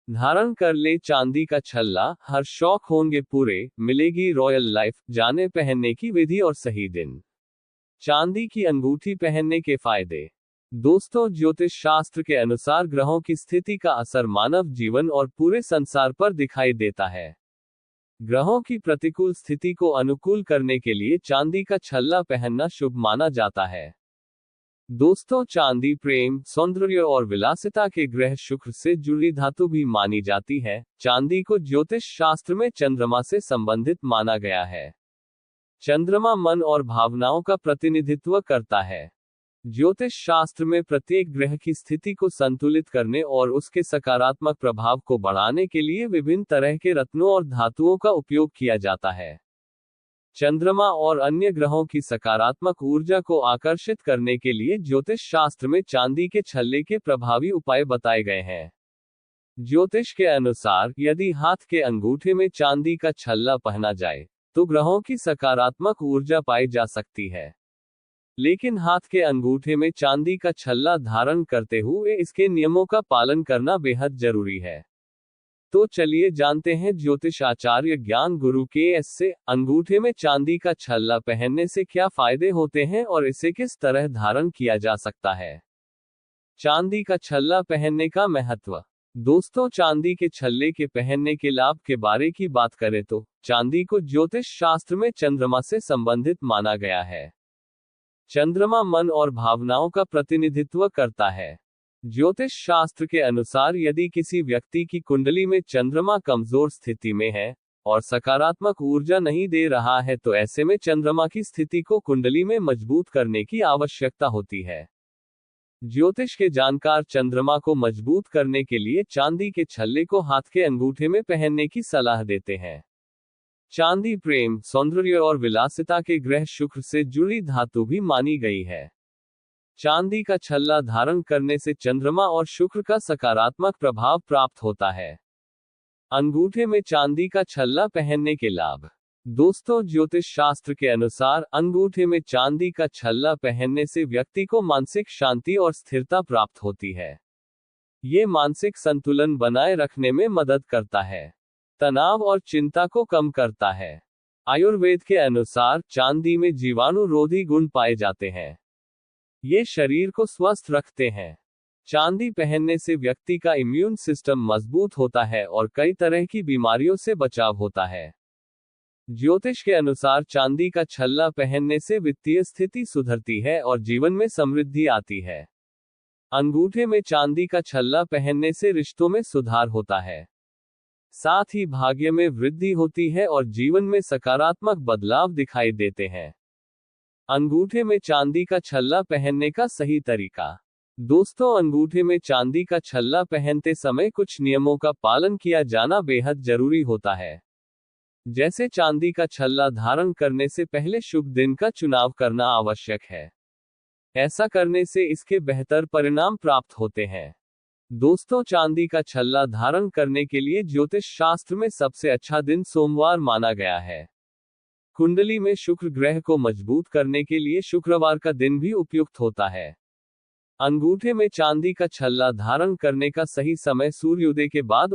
धारण कर ले चांदी का छल्ला, हर शौक होंगे पूरे, मिलेगी रॉयल लाइफ। जाने पहनने की विधि और सही दिन। चांदी की अंगूठी पहनने के फायदे। दोस्तों, ज्योतिष शास्त्र के अनुसार ग्रहों की स्थिति का असर मानव जीवन और पूरे संसार पर दिखाई देता है। ग्रहों की प्रतिकूल स्थिति को अनुकूल करने के लिए चांदी का छल्ला पहनना शुभ माना जाता है। दोस्तों, चांदी प्रेम, सौंदर्य और विलासिता के ग्रह शुक्र से जुड़ी धातु भी मानी जाती है। चांदी को ज्योतिष शास्त्र में चंद्रमा से संबंधित माना गया है। चंद्रमा मन और भावनाओं का प्रतिनिधित्व करता है। ज्योतिष शास्त्र में प्रत्येक ग्रह की स्थिति को संतुलित करने और उसके सकारात्मक प्रभाव को बढ़ाने के लिए विभिन्न तरह के रत्नों और धातुओं का उपयोग किया जाता है। चंद्रमा और अन्य ग्रहों की सकारात्मक ऊर्जा को आकर्षित करने के लिए ज्योतिष शास्त्र में चांदी के छल्ले के प्रभावी उपाय बताए गए हैं। ज्योतिष के अनुसार यदि हाथ के अंगूठे में चांदी का छल्ला पहना जाए तो ग्रहों की सकारात्मक ऊर्जा पाई जा सकती है। लेकिन हाथ के अंगूठे में चांदी का छल्ला धारण करते हुए इसके नियमों का पालन करना बेहद जरूरी है। तो चलिए जानते हैं ज्योतिष आचार्य ज्ञान गुरु के से अंगूठे में चांदी का छल्ला पहनने से क्या फायदे होते हैं और इसे किस तरह धारण किया जा सकता है। चांदी का छल्ला पहनने का महत्व। दोस्तों, चांदी के छल्ले के पहनने के लाभ के बारे की बात करें तो चांदी को ज्योतिष शास्त्र में चंद्रमा से संबंधित माना गया है। चंद्रमा मन और भावनाओं का प्रतिनिधित्व करता है। ज्योतिष शास्त्र के अनुसार यदि किसी व्यक्ति की कुंडली में चंद्रमा कमजोर स्थिति में है और सकारात्मक ऊर्जा नहीं दे रहा है तो ऐसे में चंद्रमा की स्थिति को कुंडली में मजबूत करने की आवश्यकता होती है। ज्योतिष के जानकार चंद्रमा को मजबूत करने के लिए चांदी के छल्ले को हाथ के अंगूठे में पहनने की सलाह देते हैं। चांदी प्रेम, सौंदर्य और विलासिता के ग्रह शुक्र से जुड़ी धातु भी मानी गई है। चांदी का छल्ला धारण करने से चंद्रमा और शुक्र का सकारात्मक प्रभाव प्राप्त होता है। अंगूठे में चांदी का छल्ला पहनने के लाभ। दोस्तों, ज्योतिष शास्त्र के अनुसार अंगूठे में चांदी का छल्ला पहनने से व्यक्ति को मानसिक शांति और स्थिरता प्राप्त होती है। ये मानसिक संतुलन बनाए रखने में मदद करता है, तनाव और चिंता को कम करता है। आयुर्वेद के अनुसार चांदी में जीवाणुरोधी गुण पाए जाते हैं। ये शरीर को स्वस्थ रखते हैं। चांदी पहनने से व्यक्ति का इम्यून सिस्टम मजबूत होता है और कई तरह की बीमारियों से बचाव होता है। ज्योतिष के अनुसार चांदी का छल्ला पहनने से वित्तीय स्थिति सुधरती है और जीवन में समृद्धि आती है। अंगूठे में चांदी का छल्ला पहनने से रिश्तों में सुधार होता है, साथ ही भाग्य में वृद्धि होती है और जीवन में सकारात्मक बदलाव दिखाई देते हैं। अंगूठे में चांदी का छल्ला पहनने का सही तरीका। दोस्तों, अंगूठे में चांदी का छल्ला पहनते समय कुछ नियमों का पालन किया जाना बेहद जरूरी होता है। जैसे चांदी का छल्ला धारण करने से पहले शुभ दिन का चुनाव करना आवश्यक है। ऐसा करने से इसके बेहतर परिणाम प्राप्त होते हैं। दोस्तों, चांदी का छल्ला धारण करने के लिए ज्योतिष शास्त्र में सबसे अच्छा दिन सोमवार माना गया है। कुंडली में शुक्र ग्रह को मजबूत करने के लिए शुक्रवार का दिन भी उपयुक्त होता है। अंगूठे में चांदी का छल्ला धारण करने का सही समय सूर्योदय के बाद